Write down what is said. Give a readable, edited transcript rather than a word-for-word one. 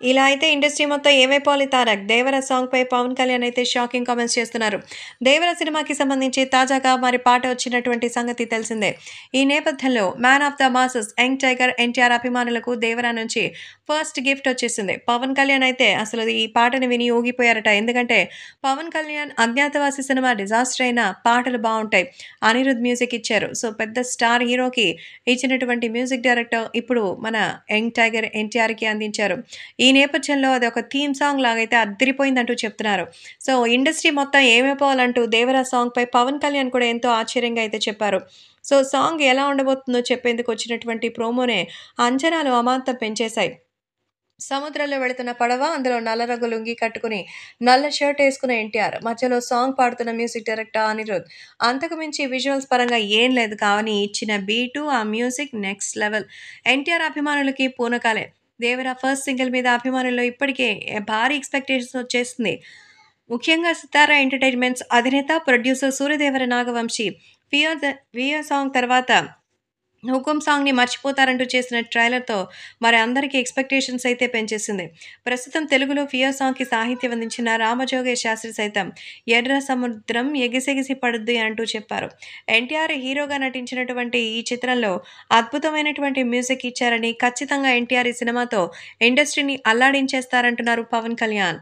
ఇలా అయితే ఇండస్ట్రీ మొత్తం ఏమైపోవాలి తారక్. 'దేవర' సాంగ్‌పై పవన్ కళ్యాణ్ అయితే షాకింగ్ కామెంట్స్ చేస్తున్నారు. 'దేవర' సినిమాకి సంబంధించి తాజాగా మరి పాట వచ్చినటువంటి సంగతి తెలిసిందే. ఈ నేపథ్యంలో 'man of the masses' young tiger NTR అభిమానులకు 'దేవర' నుంచి ఫస్ట్ గిఫ్ట్ వచ్చేసింది. పవన్ కళ్యాణ్ అయితే అసలు ఈ పాటను విని ఊగిపోయారట. ఎందుకంటే పవన్ కళ్యాణ్ 'అజ్ఞాతవాసి' సినిమా డిజాస్టర్ అయినా పాటలు బావుంటాయి. అనిరుద్ మ్యూజిక్ ఇచ్చారు. సో పెద్ద స్టార్ హీరోకి ఇచ్చినటువంటి మ్యూజిక్ డైరెక్టర్ ఇప్పుడు మన యంగ్ టైగర్ ఎన్టీఆర్‌కి అందించారు. ఈ నేపథ్యంలో అదొక థీమ్ సాంగ్ లాగైతే అద్దిరిపోయిందంటూ చెప్తున్నారు. సో, ఇండస్ట్రీ మొత్తం ఏమైపోవాలంటూ 'దేవరా' సాంగ్‌పై పవన్ కళ్యాణ్ కూడా ఎంతో ఆశ్చర్యంగా అయితే చెప్పారు. సో, సాంగ్ ఎలా ఉండబోతుందో చెప్పేందుకు వచ్చినటువంటి ప్రోమోనే అంచనాలు అమాంతం పెంచేశాయి. సముద్రంలో వెళుతున్న పడవ, అందులో నల్ల రంగు లుంగీ కట్టుకుని, నల్ల షర్ట్ ఏసుకున్న ఎన్టీఆర్. మధ్యలో సాంగ్ పాడుతున్న మ్యూజిక్ డైరెక్టర్ అనిరుద్. అంతకు మించి విజువల్స్ పరంగా ఏం లేదు కానీ, ఇచ్చిన బీటు, ఆ మ్యూజిక్ నెక్స్ట్ లెవెల్. ఎన్టీఆర్ అభిమానులకి పూనకాలే. 'దేవర' ఫస్ట్ సింగిల్ మీద అభిమానుల్లో ఇప్పటికే భారీ ఎక్స్‌పెక్టేషన్స్ వచ్చేస్తుంది. ముఖ్యంగా సితార ఎంటర్‌టైన్‌మెంట్స్ అధినేత, producer Suryadevara Nagavamsi 'fear' song తర్వాత 'హుకుమ్' సాంగ్‌ని మర్చిపోతారంటూ చేసిన ట్రైలర్‌తో మరి అందరికి ఎక్స్‌పెక్టేషన్స్ అయితే పెంచేసింది. ప్రస్తుతం తెలుగులో 'ఫియర్' సాంగ్‌కి సాహిత్యం అందించిన రామజోగయ్య శాస్త్రి సైతం ఎర్ర సముద్రం ఎగిసెగిసి పడుద్ది అంటూ చెప్పారు. ఎన్టీఆర్ హీరోగా నటించినటువంటి ఈ చిత్రంలో అద్భుతమైనటువంటి మ్యూజిక్ ఇచ్చారని, ఖచ్చితంగా ఎన్టీఆర్ ఈ సినిమాతో ఇండస్ట్రీని అల్లాడించేస్తారంటున్నారు పవన్ కళ్యాణ్.